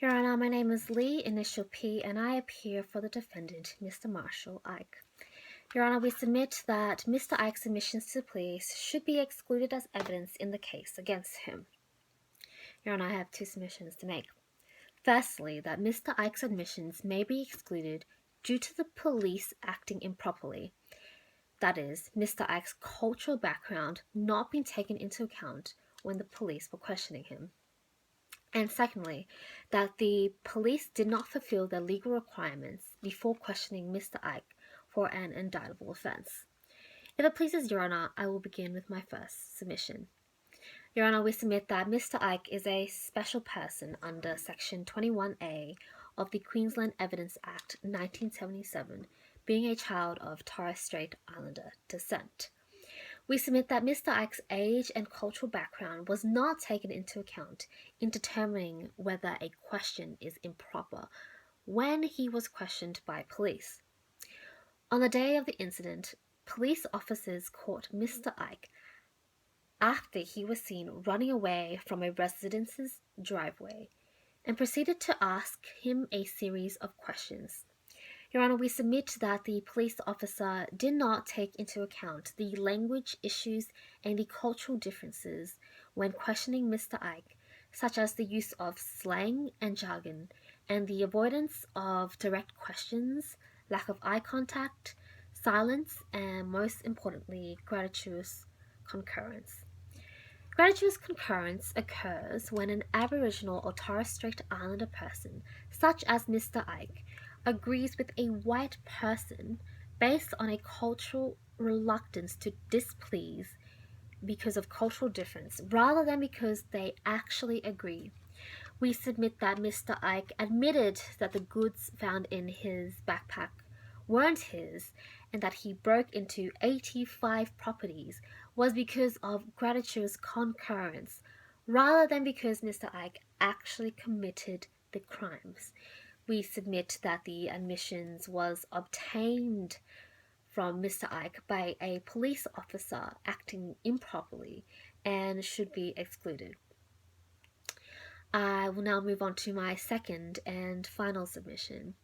Your Honor, my name is Lee, initial P, and I appear for the defendant, Mr. Marshall Ike. Your Honor, we submit that Mr. Ike's submissions to the police should be excluded as evidence in the case against him. Your Honor, I have two submissions to make. Firstly, that Mr. Ike's admissions may be excluded due to the police acting improperly. That is, Mr. Ike's cultural background not being taken into account when the police were questioning him. And secondly, that the police did not fulfill their legal requirements before questioning Mr. Ike for an indictable offense. If it pleases Your Honor, I will begin with my first submission. Your Honor, we submit that Mr. Ike is a special person under Section 21A of the Queensland Evidence Act 1977, being a child of Torres Strait Islander descent. We submit that Mr. Ike's age and cultural background was not taken into account in determining whether a question is improper when he was questioned by police. On the day of the incident, police officers caught Mr. Ike after he was seen running away from a residence's driveway and proceeded to ask him a series of questions. Your Honor, we submit that the police officer did not take into account the language issues and the cultural differences when questioning Mr. Ike, such as the use of slang and jargon, and the avoidance of direct questions, lack of eye contact, silence, and most importantly, gratuitous concurrence. Gratuitous concurrence occurs when an Aboriginal or Torres Strait Islander person, such as Mr. Ike, agrees with a white person based on a cultural reluctance to displease because of cultural difference, rather than because they actually agree. We submit that Mr. Ike admitted that the goods found in his backpack weren't his and that he broke into 85 properties was because of gratuitous concurrence, rather than because Mr. Ike actually committed the crimes. We submit that the admissions was obtained from Mr. Ike by a police officer acting improperly and should be excluded. I will now move on to my second and final submission.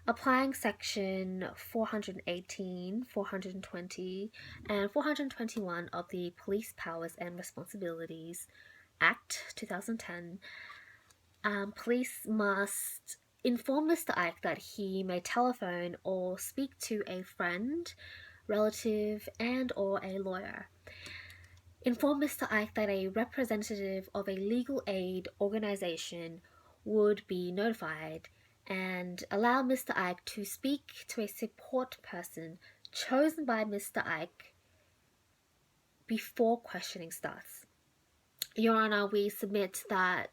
Applying Section 418, 420, and 421 of the Police Powers and Responsibilities Act 2010, police must inform Mr. Ike that he may telephone or speak to a friend, relative, and or a lawyer. Inform Mr. Ike that a representative of a legal aid organization would be notified, and allow Mr. Ike to speak to a support person chosen by Mr. Ike before questioning starts. Your Honor, we submit that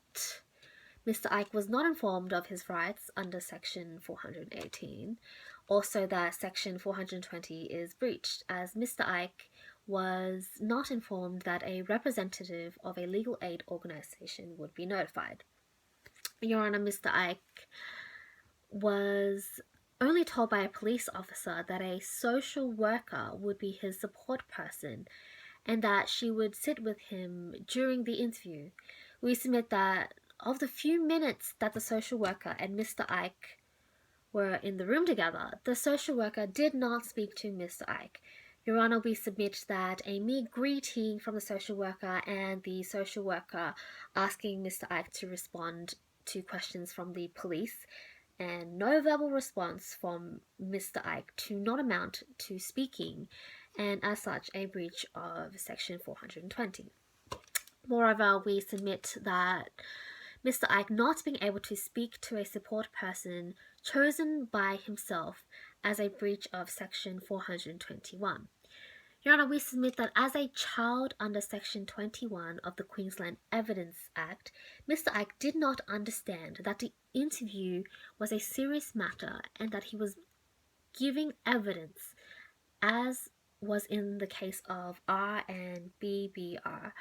Mr. Ike was not informed of his rights under Section 418. Also, that Section 420 is breached, as Mr. Ike was not informed that a representative of a legal aid organization would be notified. Your Honor, Mr. Ike was only told by a police officer that a social worker would be his support person and that she would sit with him during the interview. We submit that of the few minutes that the social worker and Mr. Ike were in the room together, the social worker did not speak to Mr. Ike. Your Honor, we submit that a mere greeting from the social worker and the social worker asking Mr. Ike to respond to questions from the police and no verbal response from Mr. Ike do not amount to speaking, and as such a breach of Section 420. Moreover, we submit that Mr. Ike not being able to speak to a support person chosen by himself as a breach of Section 421. Your Honor, we submit that as a child under Section 21 of the Queensland Evidence Act, Mr. Ike did not understand that the interview was a serious matter and that he was giving evidence, as was in the case of R and BBR.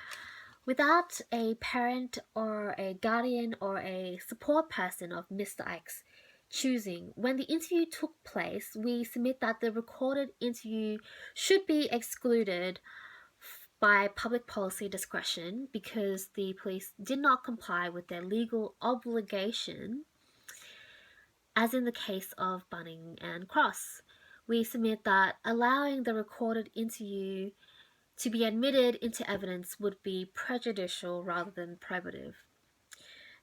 Without a parent or a guardian or a support person of Mr. Ike's choosing, when the interview took place, we submit that the recorded interview should be excluded by public policy discretion because the police did not comply with their legal obligation, as in the case of Bunning and Cross. We submit that allowing the recorded interview to be admitted into evidence would be prejudicial rather than probative.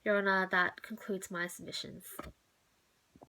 Your Honour, that concludes my submissions.